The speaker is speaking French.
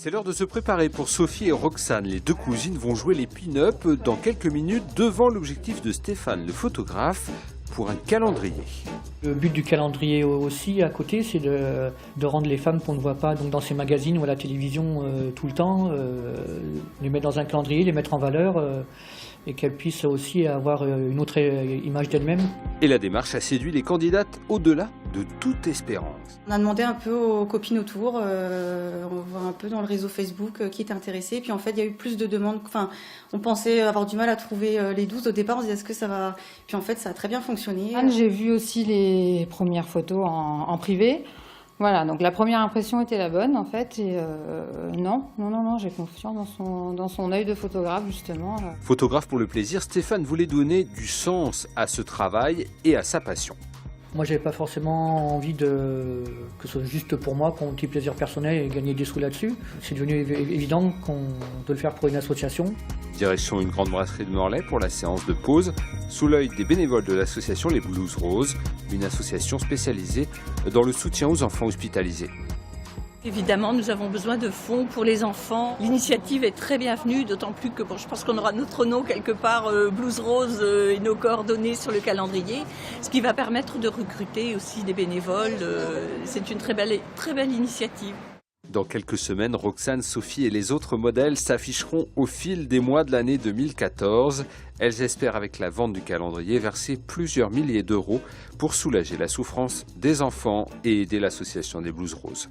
C'est l'heure de se préparer pour Sophie et Roxane. Les deux cousines vont jouer les pin-up dans quelques minutes devant l'objectif de Stéphane, le photographe, pour un calendrier. Le but du calendrier aussi à côté, c'est de rendre les femmes qu'on ne voit pas donc dans ces magazines ou à la télévision tout le temps, les mettre dans un calendrier, les mettre en valeur et qu'elles puissent aussi avoir une autre image d'elles-mêmes. Et la démarche a séduit les candidates au-delà de toute espérance. On a demandé un peu aux copines autour, on voit un peu dans le réseau Facebook qui est intéressé. Et puis en fait, il y a eu plus de demandes. Enfin, on pensait avoir du mal à trouver les 12 au départ. On se disait est-ce que ça va. Puis en fait, ça a très bien fonctionné. J'ai vu aussi les premières photos en privé. Voilà, donc la première impression était la bonne en fait. Et non, j'ai confiance dans son œil de photographe justement. Photographe pour le plaisir, Stéphane voulait donner du sens à ce travail et à sa passion. Moi, j'avais pas forcément envie que ce soit juste pour moi, qu'on ait un petit plaisir personnel et gagner des sous là-dessus. C'est devenu évident de le faire pour une association. Direction une grande brasserie de Morlaix pour la séance de pause, sous l'œil des bénévoles de l'association Les Blues Roses, une association spécialisée dans le soutien aux enfants hospitalisés. Évidemment, nous avons besoin de fonds pour les enfants. L'initiative est très bienvenue, d'autant plus que je pense qu'on aura notre nom quelque part, Blues Rose, et nos coordonnées sur le calendrier, ce qui va permettre de recruter aussi des bénévoles. C'est une très belle initiative. Dans quelques semaines, Roxane, Sophie et les autres modèles s'afficheront au fil des mois de l'année 2014. Elles espèrent, avec la vente du calendrier, verser plusieurs milliers d'euros pour soulager la souffrance des enfants et aider l'association des Blues Roses.